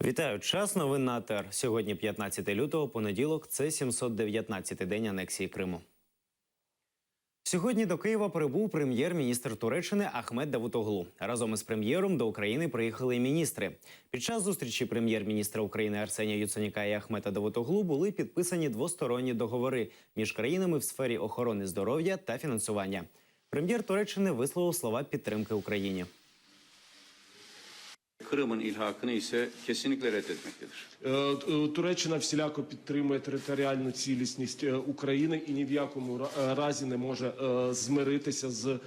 Вітаю! Час новин на АТР. Сьогодні 15 лютого, понеділок, це 719-й день анексії Криму. Сьогодні до Києва прибув прем'єр-міністр Туреччини Ахмет Давутоглу. Разом із прем'єром до України приїхали і міністри. Під час зустрічі прем'єр-міністра України Арсенія Яценюка і Ахмета Давутоглу були підписані двосторонні договори між країнами в сфері охорони здоров'я та фінансування. Прем'єр Туреччини висловив слова підтримки Україні. Kırım'ın ilhakını ise kesinlikle reddetmektedir. Туреччина всіляко підтримує територіальну цілісність України і ні в якому разі не може змиритися з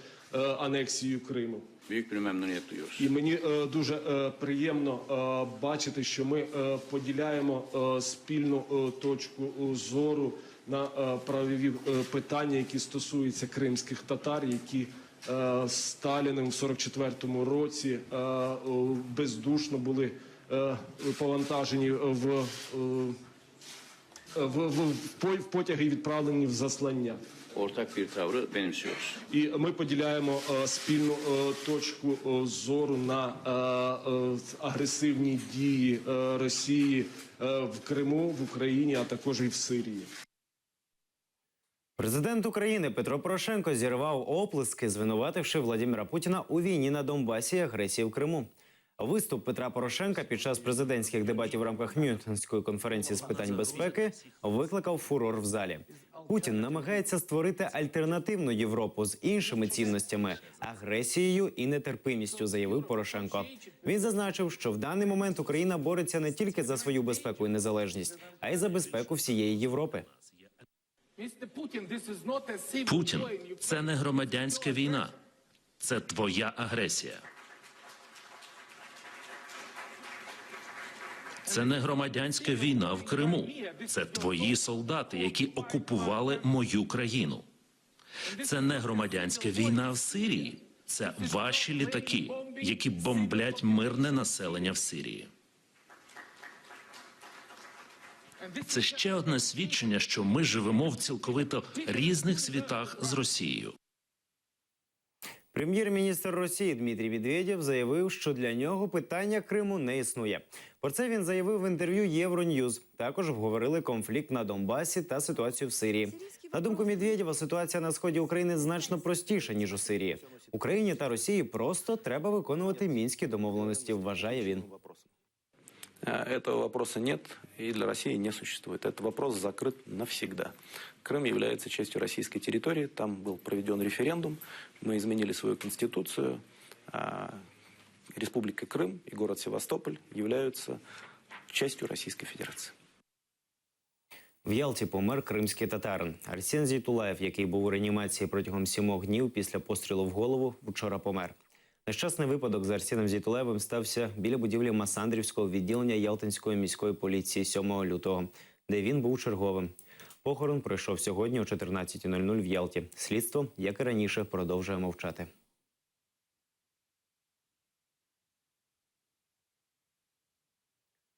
анексією Криму. Büyük bir memnuniyet duyuyoruz. І мені дуже приємно бачити, що ми поділяємо спільну точку зору на правові питання, які стосуються кримських татар, які Сталіним в 44-му році бездушно були повантажені в потяги і відправлені в заслання. Ortak bir tavrı benimsiyoruz. І ми поділяємо спільну точку зору на агресивні дії Росії в Криму, в Україні, а також і в Сирії. Президент України Петро Порошенко зірвав оплески, звинувативши Владимира Путіна у війні на Донбасі і агресії в Криму. Виступ Петра Порошенка під час президентських дебатів в рамках Мюнхенської конференції з питань безпеки викликав фурор в залі. Путін намагається створити альтернативну Європу з іншими цінностями – агресією і нетерпимістю, заявив Порошенко. Він зазначив, що в даний момент Україна бореться не тільки за свою безпеку і незалежність, а й за безпеку всієї Європи. Путін – це не громадянська війна. Це твоя агресія. Це не громадянська війна в Криму. Це твої солдати, які окупували мою країну. Це не громадянська війна в Сирії. Це ваші літаки, які бомблять мирне населення в Сирії. Це ще одне свідчення, що ми живемо в цілковито різних світах з Росією. Прем'єр-міністр Росії Дмитрій Медведєв заявив, що для нього питання Криму не існує. Про це він заявив в інтерв'ю Євроньюз. Також обговорили конфлікт на Донбасі та ситуацію в Сирії. На думку Медведєва, ситуація на сході України значно простіша, ніж у Сирії. Україні та Росії просто треба виконувати мінські домовленості, вважає він. Этого вопроса нет и для России не существует. Этот вопрос закрыт навсегда. Крым является частью российской территории. Там был проведен референдум. Мы изменили свою конституцию. Республика Крым и город Севастополь являются частью Российской Федерации. В Ялті помер кримський татарин. Арсен Зейтулаєв, який був у реанімації протягом 7 днів після пострілу в голову, вчора помер. Нещасний випадок з Арсеном Зейтулаєвим стався біля будівлі Масандрівського відділення Ялтинської міської поліції 7 лютого, де він був черговим. Похорон пройшов сьогодні о 14:00 в Ялті. Слідство, як і раніше, продовжує мовчати.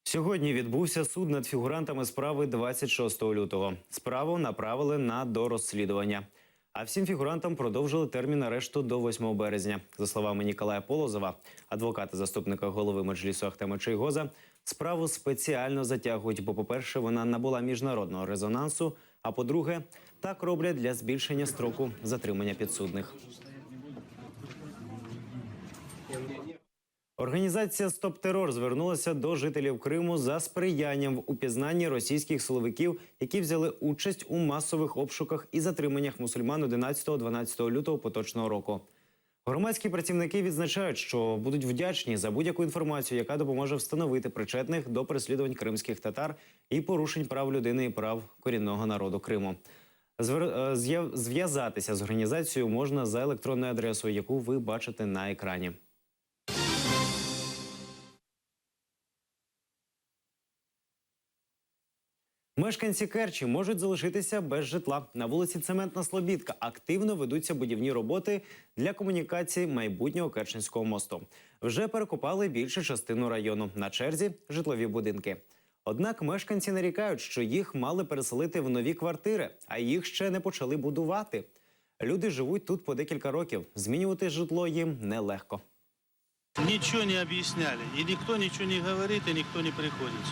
Сьогодні відбувся суд над фігурантами справи 26 лютого. Справу направили на дорозслідування. А всім фігурантам продовжили термін арешту до 8 березня. За словами Ніколая Полозова, адвоката заступника голови Меджлісу Ахтема Чийгоза, справу спеціально затягують, бо, по-перше, вона набула міжнародного резонансу, а по-друге, так роблять для збільшення строку затримання підсудних. Організація «Стоп-терор» звернулася до жителів Криму за сприянням в упізнанні російських силовиків, які взяли участь у масових обшуках і затриманнях мусульман 11-12 лютого поточного року. Громадські працівники відзначають, що будуть вдячні за будь-яку інформацію, яка допоможе встановити причетних до переслідувань кримських татар і порушень прав людини і прав корінного народу Криму. Зв'язатися з організацією можна за електронною адресою, яку ви бачите на екрані. Мешканці Керчі можуть залишитися без житла. На вулиці Цементна Слобідка активно ведуться будівні роботи для комунікації майбутнього Керченського мосту. Вже перекопали більшу частину району. На черзі – житлові будинки. Однак мешканці нарікають, що їх мали переселити в нові квартири, а їх ще не почали будувати. Люди живуть тут по декілька років. Змінювати житло їм нелегко. Ничего не объясняли. И никто ничего не говорит, и никто не приходит.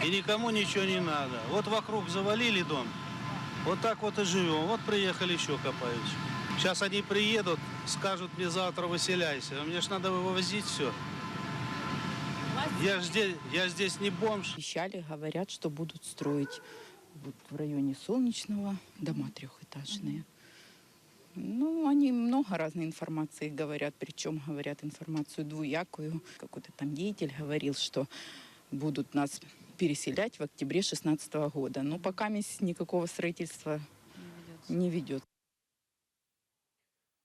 И никому ничего не надо. Вот вокруг завалили дом. Вот так вот и живем. Вот приехали, еще копают. Сейчас они приедут, скажут мне завтра выселяйся. А мне ж надо вывозить все. Я здесь не бомж. Обещали, говорят, что будут строить вот в районе Солнечного дома трехэтажные. Ну, они много разной информации говорят, причем говорят информацию двуякую. Какой-то там деятель говорил, что будут нас переселять в октябре 2016 года. Но пока никакого строительства не ведет.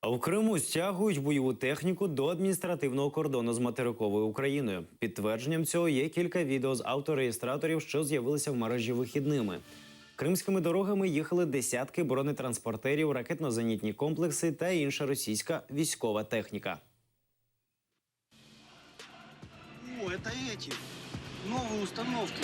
А в Криму стягують бойову техніку до адміністративного кордону з материковою Україною. Підтвердженням цього є кілька відео з автореєстраторів, що з'явилися в мережі вихідними. Кримськими дорогами їхали десятки бронетранспортерів, ракетно-зенітні комплекси та інша російська військова техніка. О, это эти новые установки.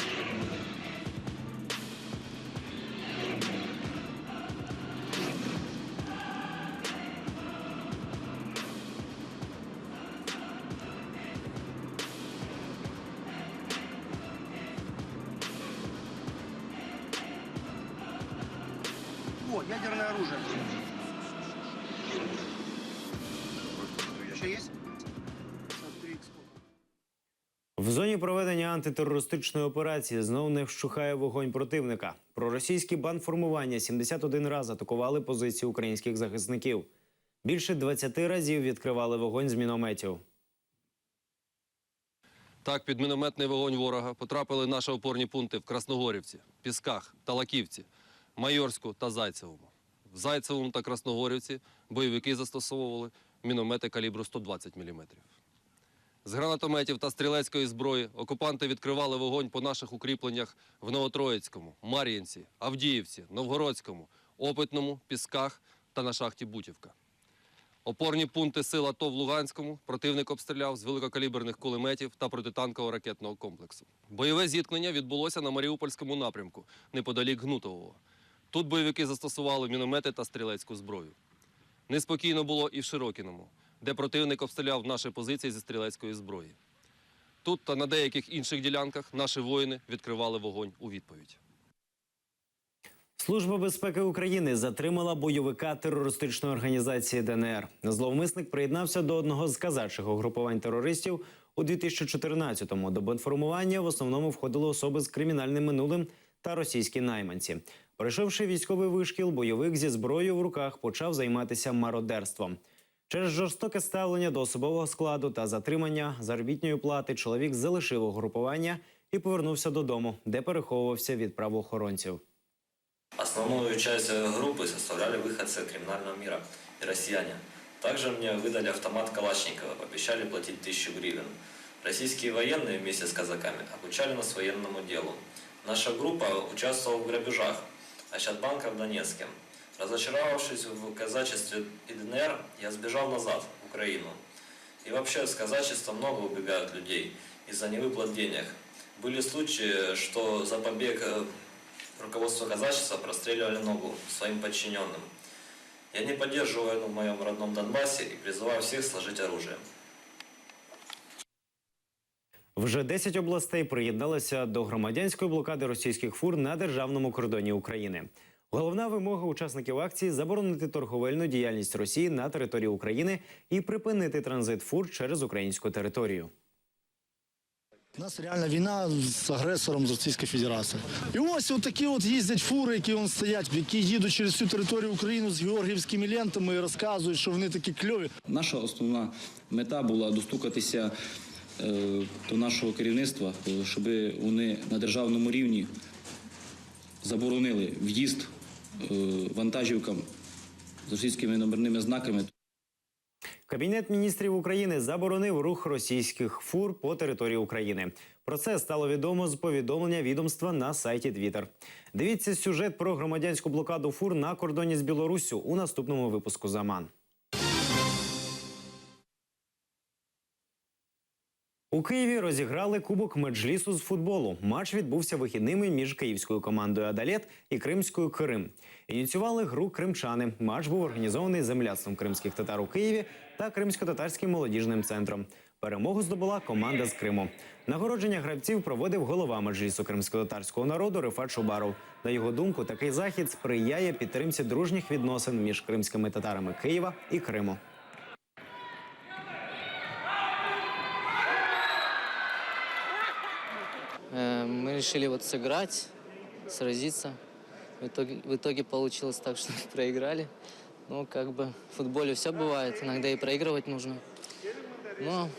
О, ядерное оружие. Еще есть? В зоні проведення антитерористичної операції знову не вщухає вогонь противника. Проросійські бандформування 71 раз атакували позиції українських захисників. Більше 20 разів відкривали вогонь з мінометів. Так, під мінометний вогонь ворога потрапили наші опорні пункти в Красногорівці, Пісках, Талаківці, Майорську та Зайцевому. В Зайцевому та Красногорівці бойовики застосовували міномети калібру 120 мм. З гранатометів та стрілецької зброї окупанти відкривали вогонь по наших укріпленнях в Новотроїцькому, Мар'їнці, Авдіївці, Новгородському, Опитному, Пісках та на шахті Бутівка. Опорні пункти сил АТО в Луганському противник обстріляв з великокаліберних кулеметів та протитанкового ракетного комплексу. Бойове зіткнення відбулося на Маріупольському напрямку, неподалік Гнутового. Тут бойовики застосували міномети та стрілецьку зброю. Неспокійно було і в Широкіному, де противник обстріляв наші позиції зі стрілецької зброї. Тут та на деяких інших ділянках наші воїни відкривали вогонь у відповідь. Служба безпеки України затримала бойовика терористичної організації ДНР. Зловмисник приєднався до одного з казачих угрупувань терористів у 2014-му. До бандформування в основному входили особи з кримінальним минулим та російські найманці. Пройшовши військовий вишкіл, бойовик зі зброєю в руках почав займатися мародерством. Через жорстоке ставлення до особового складу та затримання заробітної плати чоловік залишив угрупування і повернувся додому, де переховувався від правоохоронців. Основную часть группы составляли выходцы криминального мира и россияне. Также мне выдали автомат Калашникова, обещали платить 1000 гривен. Российские военные вместе с казаками обучали нас военному делу. Наша группа участвовала в грабежах Ощадбанка в Донецке. Разочаровавшись в казачестве и ДНР, я сбежал назад, в Украину. И вообще с казачества много убегают людей из-за невыплат денег. Были случаи, что за побег руководство казачества простреливали ногу своим подчиненным. Я не поддерживаю войну в моем родном Донбассе и призываю всех сложить оружие. Вже 10 областей приєдналися до громадянської блокади російських фур на державному кордоні України. Головна вимога учасників акції – заборонити торговельну діяльність Росії на території України і припинити транзит фур через українську територію. У нас реальна війна з агресором, з Російською Федерацією. І ось такі їздять фури, які стоять, які їдуть через всю територію України з георгіївськими лентами і розказують, що вони такі кльові. Наша основна мета була достукатися до нашого керівництва, щоб вони на державному рівні заборонили в'їзд вантажівкам з російськими номерними знаками. Кабінет міністрів України заборонив рух російських фур по території України. Про це стало відомо з повідомлення відомства на сайті Twitter. Дивіться сюжет про громадянську блокаду фур на кордоні з Білоруссю у наступному випуску «Заман». У Києві розіграли Кубок Меджлісу з футболу. Матч відбувся вихідними між київською командою «Адалет» і кримською «Крим». Ініціювали гру кримчани. Матч був організований земляцтвом кримських татар у Києві та Кримсько-татарським молодіжним центром. Перемогу здобула команда з Криму. Нагородження гравців проводив голова Меджлісу кримсько-татарського народу Рифат Шубаров. На його думку, такий захід сприяє підтримці дружніх відносин між кримськими татарами Києва і Криму. Мы решили вот сыграть, сразиться. В итоге получилось так, что проиграли. Ну, как бы в футболе все бывает, иногда и проигрывать нужно. Но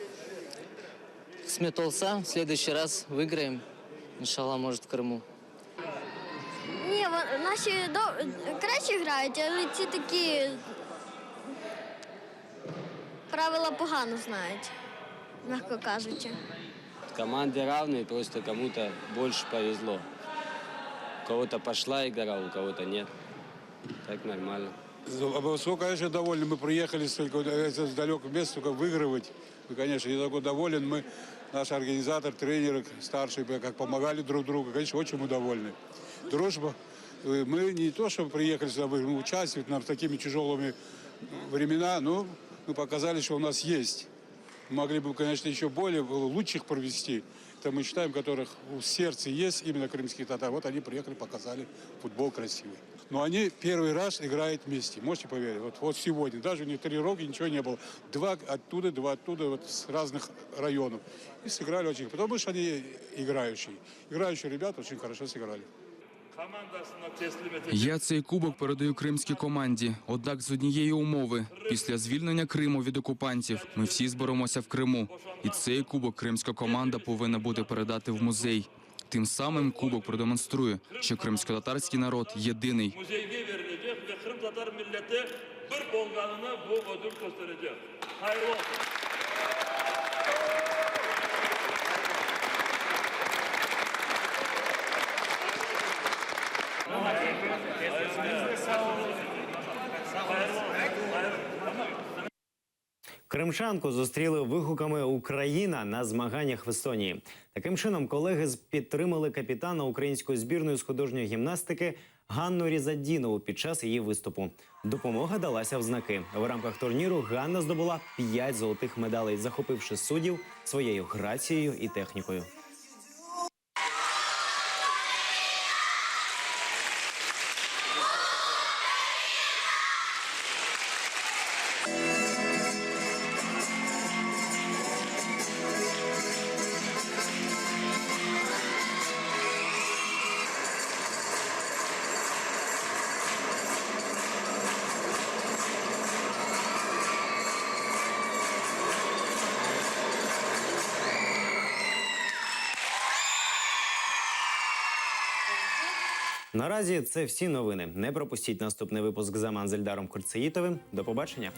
сметолса, в следующий раз выиграем, иншаллах, может, в Крыму. Ні, наші краще грають, але ці такі правила погано знають, м'яко кажучи. Команды равные, просто кому-то больше повезло. У кого-то пошла игра, у кого-то нет. Так нормально. Конечно, довольны. Мы приехали с далекого места, только выигрывать. Мы, конечно, я такой доволен. Мы, наш организатор, тренеры, старшие, как помогали друг другу. Конечно, очень мы довольны. Дружба. Мы не то, что приехали сюда, мы участвовать в такими тяжелыми времена, но мы показали, что у нас есть. Могли бы, конечно, еще более лучших провести. Это мы считаем, которых в сердце есть именно крымские татары. Вот они приехали, показали футбол красивый. Но они первый раз играют вместе, можете поверить. Вот сегодня, даже не тренировки, ничего не было. Два оттуда, вот с разных районов. И сыграли очень, потому что они играющие. Играющие ребята очень хорошо сыграли. Я цей кубок передаю кримській команді. Однак з однієї умови. Після звільнення Криму від окупантів ми всі зберемося в Криму. І цей кубок кримська команда повинна буде передати в музей. Тим самим кубок продемонструє, що кримсько-татарський народ єдиний. Muzeyga verilecek ve Kırım Tatar milleti bir bolganına bu ödül gösterecek. Hayırlı olsun. Кримчанку зустріли вигуками «Україна» на змаганнях в Естонії. Таким чином, колеги підтримали капітана української збірної з художньої гімнастики Ганну Різаддінову під час її виступу. Допомога далася в знаки. В рамках турніру Ганна здобула 5 золотих медалей, захопивши суддів своєю грацією і технікою. Наразі це всі новини. Не пропустіть наступний випуск з Аман з Ельдаром Курцеїтовим. До побачення.